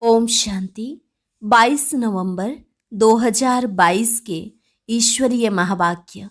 ओम शांति। 22 नवंबर 2022 के ईश्वरीय महावाक्य।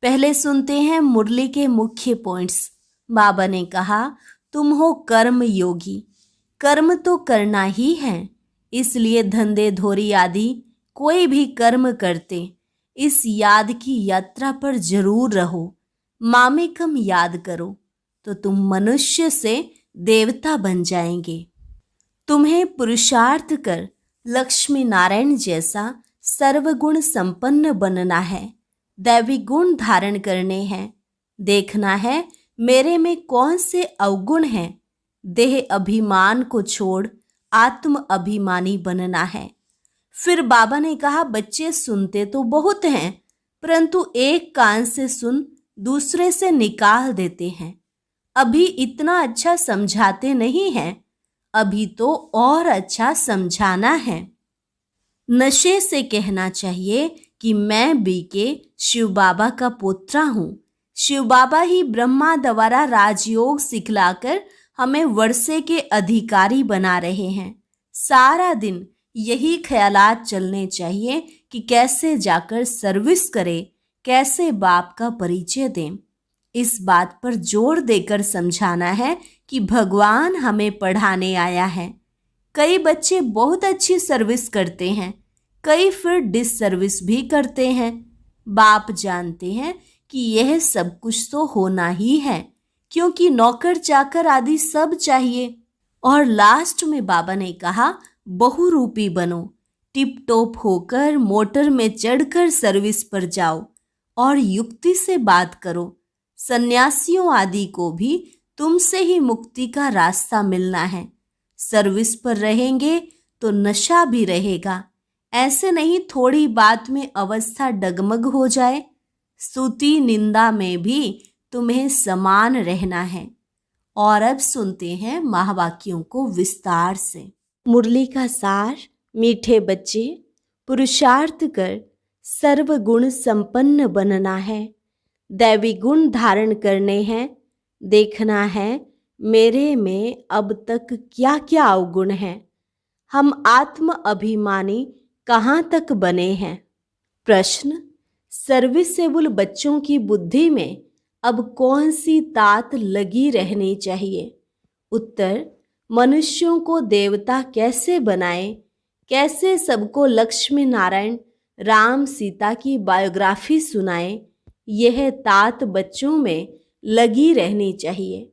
पहले सुनते हैं मुरली के मुख्य पॉइंट्स। बाबा ने कहा, तुम हो कर्म योगी, कर्म तो करना ही है, इसलिए धंधे धोरी आदि कोई भी कर्म करते इस याद की यात्रा पर जरूर रहो। मामेकम याद करो तो तुम मनुष्य से देवता बन जाएंगे। तुम्हें पुरुषार्थ कर लक्ष्मी नारायण जैसा सर्वगुण संपन्न बनना है, दैवी गुण धारण करने हैं। देखना है मेरे में कौन से अवगुण हैं। देह अभिमान को छोड़ आत्म अभिमानी बनना है। फिर बाबा ने कहा, बच्चे सुनते तो बहुत हैं, परंतु एक कान से सुन दूसरे से निकाल देते हैं। अभी इतना अच्छा समझाते नहीं हैं, अभी तो और अच्छा समझाना है। नशे से कहना चाहिए कि मैं बीके शिव बाबा का पोत्रा हूँ। शिव बाबा ही ब्रह्मा द्वारा राजयोग सिखलाकर हमें वर्षे के अधिकारी बना रहे हैं। सारा दिन यही ख्यालात चलने चाहिए कि कैसे जाकर सर्विस करें, कैसे बाप का परिचय दें। इस बात पर जोर देकर समझाना है कि भगवान हमें पढ़ाने आया है। कई बच्चे बहुत अच्छी सर्विस करते हैं, कई फिर डिससर्विस भी करते हैं। बाप जानते हैं कि यह सब कुछ तो होना ही है, क्योंकि नौकर चाकर आदि सब चाहिए। और लास्ट में बाबा ने कहा, बहुरूपी बनो, टिप टॉप होकर मोटर में चढ़कर सर्विस पर जाओ और युक्ति से बात करो। सन्यासियों आदि को भी तुमसे ही मुक्ति का रास्ता मिलना है। सर्विस पर रहेंगे तो नशा भी रहेगा। ऐसे नहीं थोड़ी बात में अवस्था डगमग हो जाए। स्तुति निंदा में भी तुम्हें समान रहना है। और अब सुनते हैं महावाक्यों को विस्तार से। मुरली का सार। मीठे बच्चे, पुरुषार्थ कर सर्वगुण संपन्न बनना है, दैवी गुण धारण करने हैं। देखना है मेरे में अब तक क्या क्या अवगुण हैं। हम आत्म अभिमानी कहाँ तक बने हैं। प्रश्न, सर्विसेबल बच्चों की बुद्धि में अब कौन सी तात लगी रहनी चाहिए। उत्तर, मनुष्यों को देवता कैसे बनाए, कैसे सबको लक्ष्मी नारायण राम सीता की बायोग्राफी सुनाए, यह तात बच्चों में लगी रहनी चाहिए।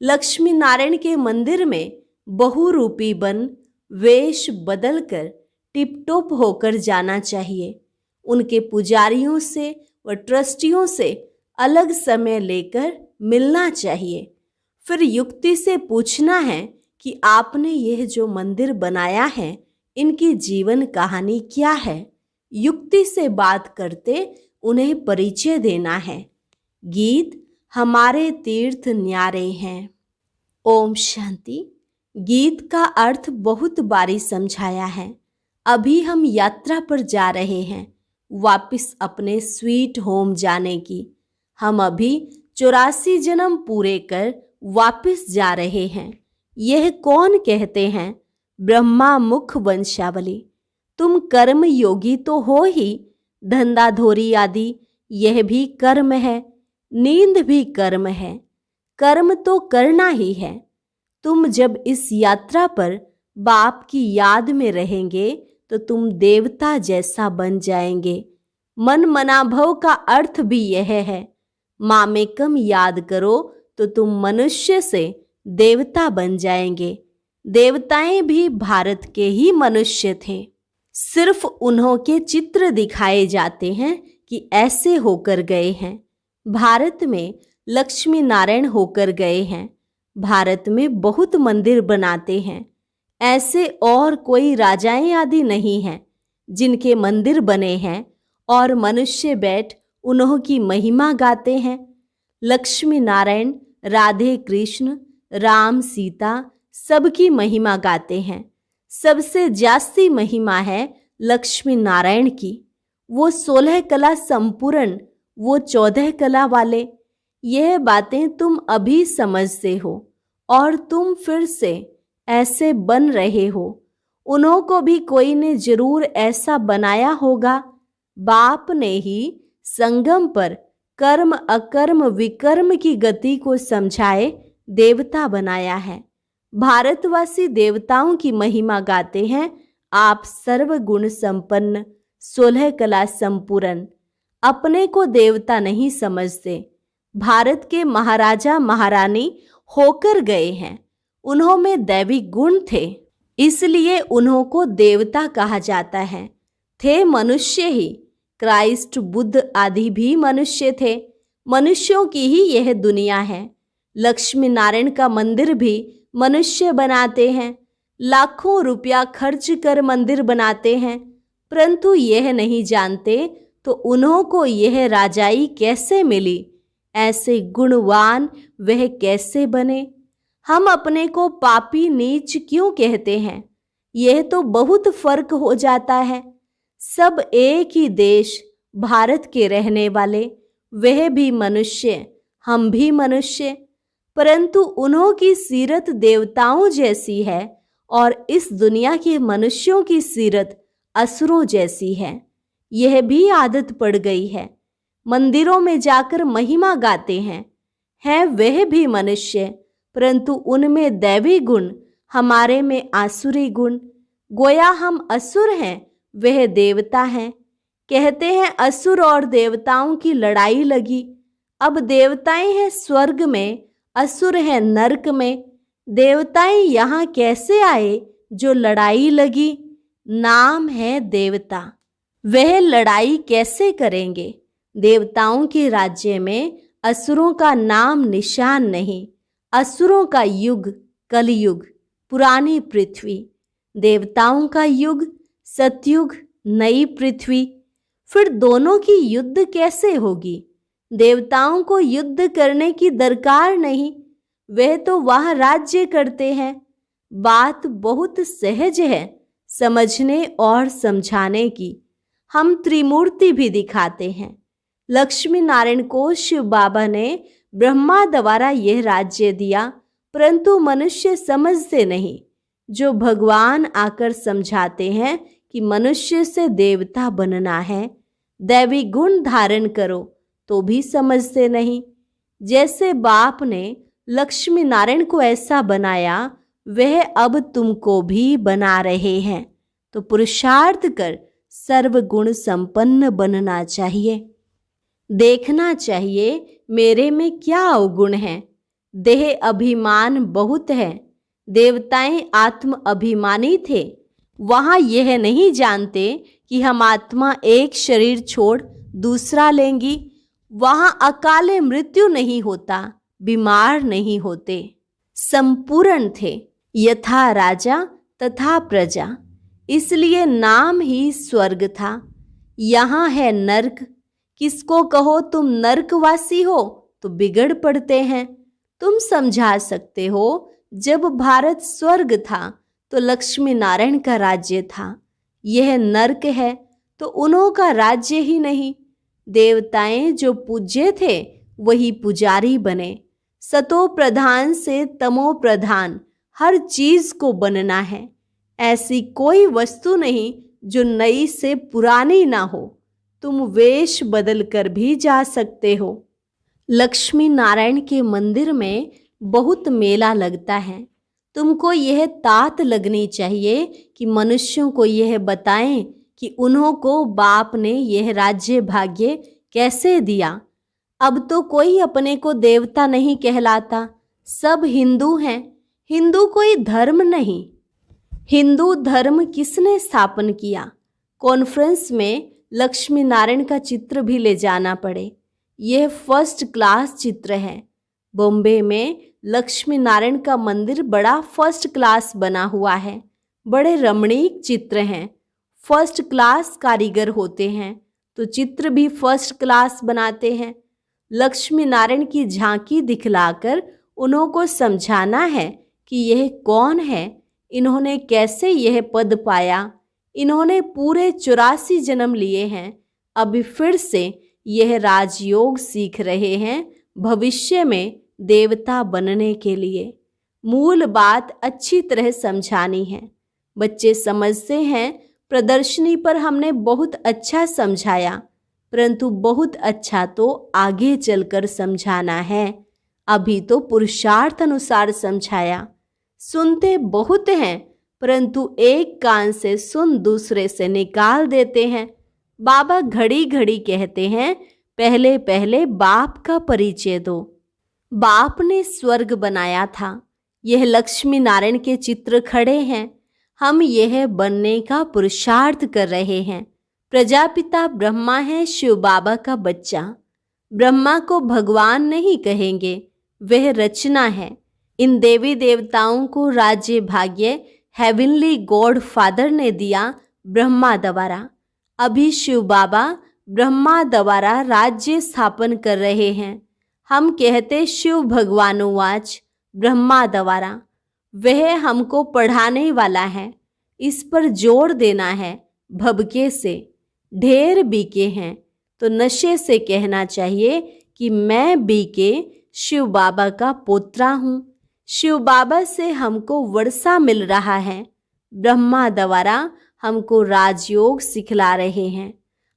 लक्ष्मी नारायण के मंदिर में बहुरूपी बन वेश बदलकर टिपटॉप होकर जाना चाहिए। उनके पुजारियों से व ट्रस्टियों से अलग समय लेकर मिलना चाहिए। फिर युक्ति से पूछना है कि आपने यह जो मंदिर बनाया है, इनकी जीवन कहानी क्या है। युक्ति से बात करते उन्हें परिचय देना है। गीत हमारे तीर्थ न्यारे हैं। ओम शांति। गीत का अर्थ बहुत बारी समझाया है। अभी हम यात्रा पर जा रहे हैं, वापिस अपने स्वीट होम जाने की। हम अभी 84 जन्म पूरे कर वापिस जा रहे हैं। यह कौन कहते हैं? ब्रह्मा मुख वंशावली। तुम कर्म योगी तो हो ही, धंधा धोरी आदि यह भी कर्म है, नींद भी कर्म है। कर्म तो करना ही है। तुम जब इस यात्रा पर बाप की याद में रहेंगे तो तुम देवता जैसा बन जाएंगे। मन मनाभव का अर्थ भी यह है। मामेकम याद करो तो तुम मनुष्य से देवता बन जाएंगे। देवताएं भी भारत के ही मनुष्य थे। सिर्फ उन्हों के चित्र दिखाए जाते हैं कि ऐसे होकर गए हैं। भारत में लक्ष्मी नारायण होकर गए हैं। भारत में बहुत मंदिर बनाते हैं। ऐसे और कोई राजाएं आदि नहीं हैं जिनके मंदिर बने हैं और मनुष्य बैठ उन्हों की महिमा गाते हैं। लक्ष्मी नारायण, राधे कृष्ण, राम सीता सबकी महिमा गाते हैं। सबसे जास्ती महिमा है लक्ष्मी नारायण की। वो 16 कला संपूर्ण, वो 14 कला वाले। यह बातें तुम अभी समझते हो और तुम फिर से ऐसे बन रहे हो। उन्हों को भी कोई ने जरूर ऐसा बनाया होगा। बाप ने ही संगम पर कर्म अकर्म विकर्म की गति को समझाए देवता बनाया है। भारतवासी देवताओं की महिमा गाते हैं। आप सर्वगुण संपन्न 16 कला संपूर्ण अपने को देवता नहीं समझते। भारत के महाराजा महारानी होकर गए हैं। उन्हों में दैवी गुण थे, इसलिए उन्हों को देवता कहा जाता है। थे मनुष्य ही। क्राइस्ट बुद्ध आदि भी मनुष्य थे। मनुष्यों की ही यह दुनिया है। लक्ष्मी नारायण का मंदिर भी मनुष्य बनाते हैं। लाखों रुपया खर्च कर मंदिर बनाते हैं, परंतु यह नहीं जानते तो उन्हों को यह राजाई कैसे मिली, ऐसे गुणवान वह कैसे बने। हम अपने को पापी नीच क्यों कहते हैं? यह तो बहुत फर्क हो जाता है। सब एक ही देश भारत के रहने वाले, वह भी मनुष्य, हम भी मनुष्य, परंतु उन्हों की सीरत देवताओं जैसी है और इस दुनिया के मनुष्यों की सीरत असुरों जैसी है। यह भी आदत पड़ गई है। मंदिरों में जाकर महिमा गाते हैं वह भी मनुष्य, परंतु उनमें दैवी गुण, हमारे में आसुरी गुण। गोया हम असुर हैं, वह देवता हैं। कहते हैं असुर और देवताओं की लड़ाई लगी। अब देवताएं हैं स्वर्ग में, असुर हैं नरक में। देवताएं यहाँ कैसे आए जो लड़ाई लगी? नाम है देवता, वह लड़ाई कैसे करेंगे? देवताओं के राज्य में असुरों का नाम निशान नहीं। असुरों का युग कलयुग, पुरानी पृथ्वी। देवताओं का युग सतयुग, नई पृथ्वी। फिर दोनों की युद्ध कैसे होगी? देवताओं को युद्ध करने की दरकार नहीं, वह तो वह राज्य करते हैं। बात बहुत सहज है समझने और समझाने की। हम त्रिमूर्ति भी दिखाते हैं। लक्ष्मी नारायण को शिव बाबा ने ब्रह्मा द्वारा यह राज्य दिया, परंतु मनुष्य समझते नहीं। जो भगवान आकर समझाते हैं कि मनुष्य से देवता बनना है, दैवी गुण धारण करो, तो भी समझते नहीं। जैसे बाप ने लक्ष्मी नारायण को ऐसा बनाया, वह अब तुमको भी बना रहे हैं। तो पुरुषार्थ कर सर्वगुण संपन्न बनना चाहिए। देखना चाहिए मेरे में क्या अवगुण है। देह अभिमान बहुत है। देवताएं आत्म अभिमानी थे। वहां यह नहीं जानते कि हम आत्मा एक शरीर छोड़ दूसरा लेंगी। वहां अकाले मृत्यु नहीं होता, बीमार नहीं होते। संपूर्ण थे, यथा राजा तथा प्रजा, इसलिए नाम ही स्वर्ग था। यहाँ है नर्क। किसको कहो तुम नर्कवासी हो तो बिगड़ पड़ते हैं। तुम समझा सकते हो, जब भारत स्वर्ग था तो लक्ष्मी नारायण का राज्य था। यह नर्क है तो उन्हों का राज्य ही नहीं। देवताएं जो पूज्य थे वही पुजारी बने। सतो प्रधान से तमो प्रधान हर चीज को बनना है। ऐसी कोई वस्तु नहीं जो नई से पुरानी ना हो। तुम वेश बदल कर भी जा सकते हो। लक्ष्मी नारायण के मंदिर में बहुत मेला लगता है। तुमको यह तात लगनी चाहिए कि मनुष्यों को यह बताएं कि उन्हों को बाप ने यह राज्य भाग्य कैसे दिया। अब तो कोई अपने को देवता नहीं कहलाता, सब हिंदू हैं। हिंदू कोई धर्म नहीं। हिंदू धर्म किसने स्थापन किया? कॉन्फ्रेंस में लक्ष्मी नारायण का चित्र भी ले जाना पड़े। यह फर्स्ट क्लास चित्र है। बॉम्बे में लक्ष्मी नारायण का मंदिर बड़ा फर्स्ट क्लास बना हुआ है। बड़े रमणीक चित्र हैं। फर्स्ट क्लास कारीगर होते हैं तो चित्र भी फर्स्ट क्लास बनाते हैं। लक्ष्मी नारायण की झांकी दिखलाकर उन्हों को समझाना है कि यह कौन है, इन्होंने कैसे यह पद पाया। इन्होंने पूरे 84 जन्म लिए हैं। अभी फिर से यह राजयोग सीख रहे हैं भविष्य में देवता बनने के लिए। मूल बात अच्छी तरह समझानी है। बच्चे समझते हैं प्रदर्शनी पर हमने बहुत अच्छा समझाया, परंतु बहुत अच्छा तो आगे चलकर समझाना है। अभी तो पुरुषार्थ अनुसार समझाया। सुनते बहुत हैं, परंतु एक कान से सुन दूसरे से निकाल देते हैं। बाबा घड़ी घड़ी कहते हैं, पहले पहले बाप का परिचय दो। बाप ने स्वर्ग बनाया था। यह लक्ष्मी नारायण के चित्र खड़े हैं। हम यह बनने का पुरुषार्थ कर रहे हैं। प्रजापिता ब्रह्मा है शिव बाबा का बच्चा। ब्रह्मा को भगवान नहीं कहेंगे, वह रचना है। इन देवी देवताओं को राज्य भाग्य हेवनली गॉड फादर ने दिया ब्रह्मा द्वारा। अभी शिव बाबा ब्रह्मा द्वारा राज्य स्थापन कर रहे हैं। हम कहते शिव भगवानुवाच ब्रह्मा द्वारा। वह हमको पढ़ाने वाला है। इस पर जोर देना है। भबके से ढेर बीके हैं तो नशे से कहना चाहिए कि मैं बीके शिव बाबा का पोत्रा हूँ। शिव बाबा से हमको वर्षा मिल रहा है। ब्रह्मा द्वारा हमको राजयोग सिखला रहे हैं।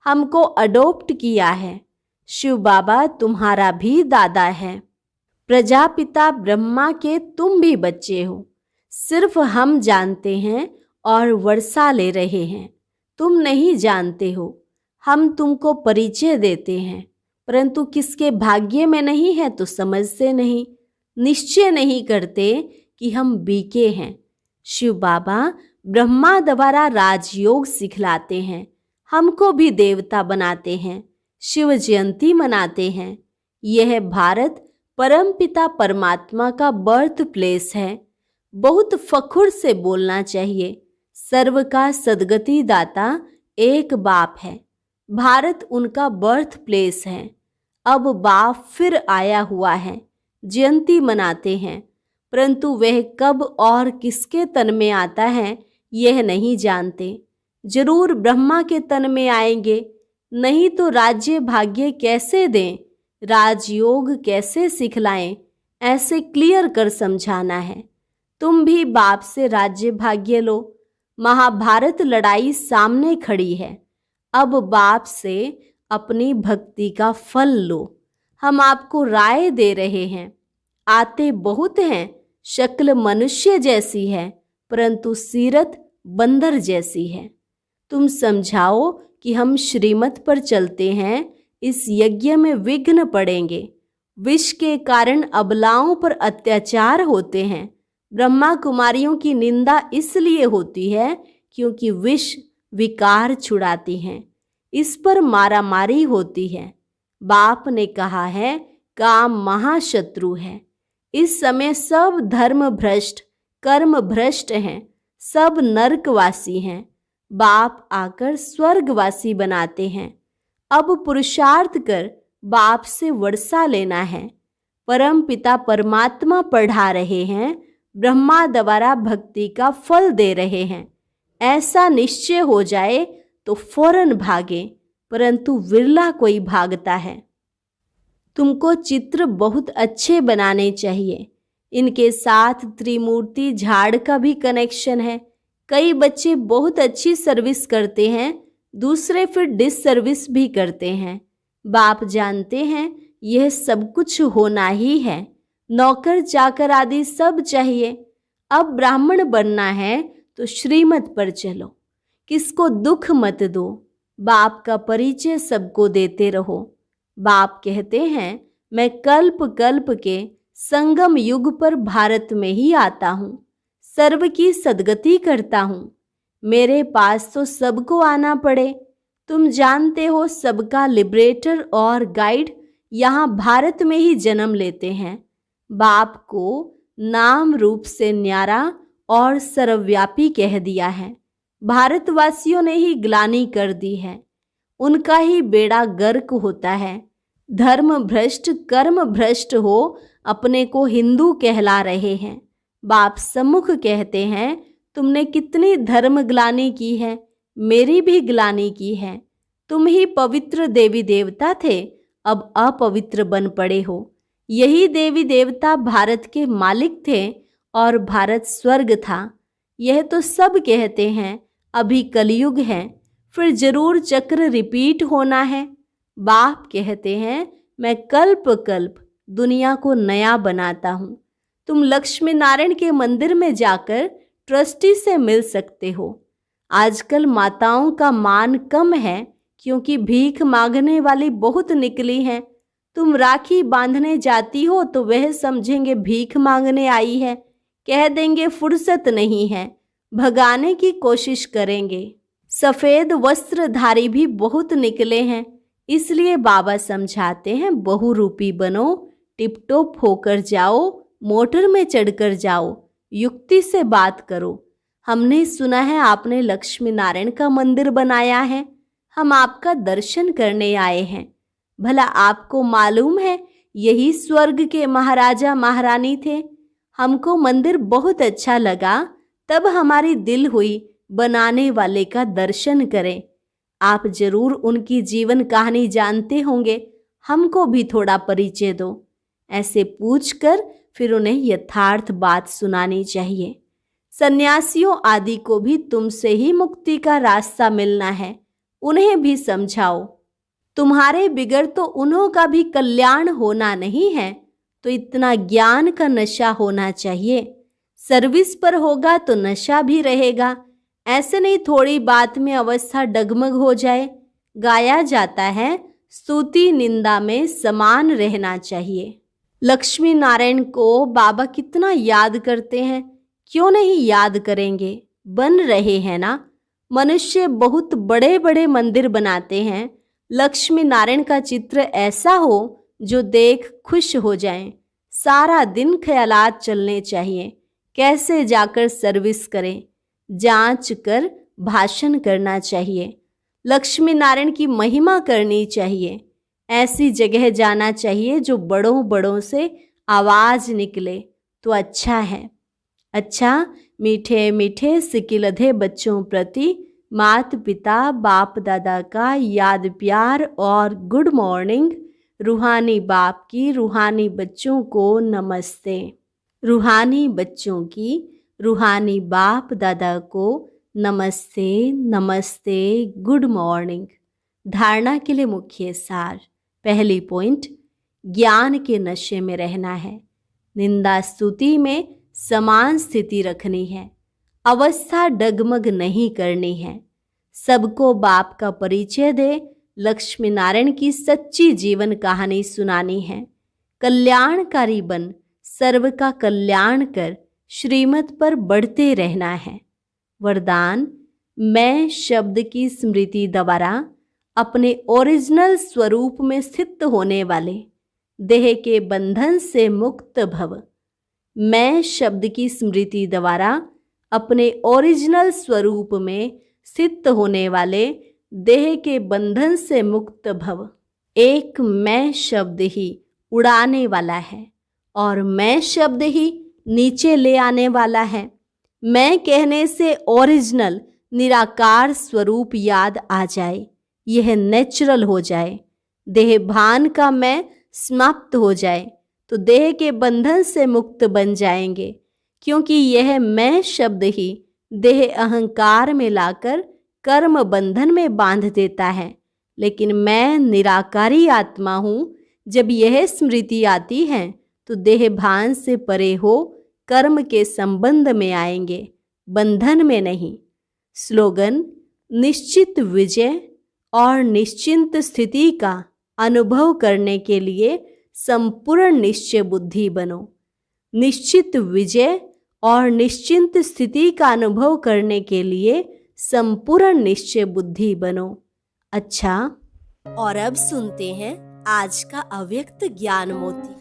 हमको अडॉप्ट किया है। शिव बाबा तुम्हारा भी दादा है। प्रजापिता ब्रह्मा के तुम भी बच्चे हो। सिर्फ हम जानते हैं और वर्षा ले रहे हैं। तुम नहीं जानते हो। हम तुमको परिचय देते हैं, परंतु किसके भाग्य में नहीं है तो समझते नहीं, निश्चय नहीं करते कि हम बीके हैं। शिव बाबा ब्रह्मा द्वारा राजयोग सिखलाते हैं। हमको भी देवता बनाते हैं। शिव जयंती मनाते हैं। यह भारत परमपिता परमात्मा का बर्थ प्लेस है। बहुत फखुर से बोलना चाहिए। सर्व का सदगति दाता एक बाप है। भारत उनका बर्थ प्लेस है। अब बाप फिर आया हुआ है। जयंती मनाते हैं, परंतु वह कब और किसके तन में आता है यह नहीं जानते। जरूर ब्रह्मा के तन में आएंगे, नहीं तो राज्य भाग्य कैसे दें, राजयोग कैसे सिखलाएं, ऐसे क्लियर कर समझाना है। तुम भी बाप से राज्य भाग्य लो। महाभारत लड़ाई सामने खड़ी है। अब बाप से अपनी भक्ति का फल लो। हम आपको राय दे रहे हैं। आते बहुत हैं, शक्ल मनुष्य जैसी है, परंतु सीरत बंदर जैसी है। तुम समझाओ कि हम श्रीमत पर चलते हैं। इस यज्ञ में विघ्न पड़ेंगे। विष के कारण अबलाओं पर अत्याचार होते हैं। ब्रह्मा कुमारियों की निंदा इसलिए होती है क्योंकि विष विकार छुड़ाती हैं। इस पर मारामारी होती है। बाप ने कहा है काम महाशत्रु है। इस समय सब धर्म भ्रष्ट कर्म भ्रष्ट हैं। सब नरकवासी हैं। बाप आकर स्वर्गवासी बनाते हैं। अब पुरुषार्थ कर बाप से वर्षा लेना है। परम पिता परमात्मा पढ़ा रहे हैं। ब्रह्मा द्वारा भक्ति का फल दे रहे हैं। ऐसा निश्चय हो जाए तो फौरन भागे, परंतु विरला कोई भागता है। तुमको चित्र बहुत अच्छे बनाने चाहिए। इनके साथ त्रिमूर्ति झाड़ का भी कनेक्शन है। कई बच्चे बहुत अच्छी सर्विस करते हैं, दूसरे फिर डिससर्विस भी करते हैं। बाप जानते हैं यह सब कुछ होना ही है। नौकर चाकर आदि सब चाहिए। अब ब्राह्मण बनना है तो श्रीमत पर चलो। किसको दुख मत दो। बाप का परिचय सबको देते रहो। बाप कहते हैं मैं कल्प कल्प के संगम युग पर भारत में ही आता हूँ। सर्व की सदगति करता हूँ। मेरे पास तो सबको आना पड़े। तुम जानते हो सबका लिबरेटर और गाइड यहाँ भारत में ही जन्म लेते हैं। बाप को नाम रूप से न्यारा और सर्वव्यापी कह दिया है। भारतवासियों ने ही ग्लानि कर दी है। उनका ही बेड़ा गर्क होता है। धर्म भ्रष्ट कर्म भ्रष्ट हो अपने को हिंदू कहला रहे हैं। बाप सम्मुख कहते हैं तुमने कितनी धर्म ग्लानि की है, मेरी भी ग्लानि की है। तुम ही पवित्र देवी देवता थे, अब अपवित्र बन पड़े हो। यही देवी देवता भारत के मालिक थे और भारत स्वर्ग था। यह तो सब कहते हैं अभी कलयुग है, फिर जरूर चक्र रिपीट होना है। बाप कहते हैं मैं कल्प कल्प दुनिया को नया बनाता हूँ। तुम लक्ष्मी नारायण के मंदिर में जाकर ट्रस्टी से मिल सकते हो। आजकल माताओं का मान कम है क्योंकि भीख मांगने वाली बहुत निकली हैं। तुम राखी बांधने जाती हो तो वह समझेंगे भीख मांगने आई है, कह देंगे फुर्सत नहीं है, भगाने की कोशिश करेंगे। सफेद वस्त्रधारी भी बहुत निकले हैं, इसलिए बाबा समझाते हैं बहुरूपी बनो, टिपटॉप होकर जाओ, मोटर में चढ़कर जाओ, युक्ति से बात करो। हमने सुना है आपने लक्ष्मी नारायण का मंदिर बनाया है, हम आपका दर्शन करने आए हैं। भला आपको मालूम है यही स्वर्ग के महाराजा महारानी थे। हमको मंदिर बहुत अच्छा लगा, तब हमारी दिल हुई बनाने वाले का दर्शन करें। आप जरूर उनकी जीवन कहानी जानते होंगे, हमको भी थोड़ा परिचय दो। ऐसे पूछकर फिर उन्हें यथार्थ बात सुनानी चाहिए। सन्यासियों आदि को भी तुमसे ही मुक्ति का रास्ता मिलना है, उन्हें भी समझाओ। तुम्हारे बिगड़ तो उन्हों का भी कल्याण होना नहीं है, तो इतना ज्ञान का नशा होना चाहिए। सर्विस पर होगा तो नशा भी रहेगा, ऐसे नहीं थोड़ी बात में अवस्था डगमग हो जाए। गाया जाता है स्तुति निंदा में समान रहना चाहिए। लक्ष्मी नारायण को बाबा कितना याद करते हैं, क्यों नहीं याद करेंगे, बन रहे हैं ना। मनुष्य बहुत बड़े बड़े मंदिर बनाते हैं, लक्ष्मी नारायण का चित्र ऐसा हो जो देख खुश हो जाएं। सारा दिन ख्यालात चलने चाहिए, कैसे जाकर सर्विस करें, जांच कर भाषण करना चाहिए। लक्ष्मी नारायण की महिमा करनी चाहिए। ऐसी जगह जाना चाहिए जो बड़ों बड़ों से आवाज निकले तो अच्छा है। अच्छा, मीठे मीठे सिकिलधे बच्चों प्रति माता पिता बाप दादा का याद प्यार और गुड मॉर्निंग। रूहानी बाप की रूहानी बच्चों को नमस्ते। रूहानी बच्चों की रूहानी बाप दादा को नमस्ते नमस्ते, गुड मॉर्निंग। धारणा के लिए मुख्य सार। पहली पॉइंट, ज्ञान के नशे में रहना है। निंदा स्तुति में समान स्थिति रखनी है। अवस्था डगमग नहीं करनी है। सबको बाप का परिचय दे, लक्ष्मी नारायण की सच्ची जीवन कहानी सुनानी है। कल्याणकारी बन, सर्व का कल्याण कर, श्रीमत पर बढ़ते रहना है। वरदान, मैं शब्द की स्मृति द्वारा अपने ओरिजिनल स्वरूप में स्थित होने वाले देह के बंधन से मुक्त भव। मैं शब्द की स्मृति द्वारा अपने ओरिजिनल स्वरूप में स्थित होने वाले देह के बंधन से मुक्त भव। एक मैं शब्द ही उड़ाने वाला है और मैं शब्द ही नीचे ले आने वाला है। मैं कहने से ओरिजिनल निराकार स्वरूप याद आ जाए, यह नेचुरल हो जाए। देह भान का मैं समाप्त हो जाए तो देह के बंधन से मुक्त बन जाएंगे, क्योंकि यह मैं शब्द ही देह अहंकार में लाकर कर्म बंधन में बांध देता है। लेकिन मैं निराकारी आत्मा हूँ। जब यह स्मृति आती है तो देह भान से परे हो कर्म के संबंध में आएंगे, बंधन में नहीं। स्लोगन, निश्चित विजय और निश्चिंत स्थिति का अनुभव करने के लिए संपूर्ण निश्चय बुद्धि बनो। निश्चित विजय और निश्चिंत स्थिति का अनुभव करने के लिए संपूर्ण निश्चय बुद्धि बनो। अच्छा, और अब सुनते हैं आज का अव्यक्त ज्ञान मोती।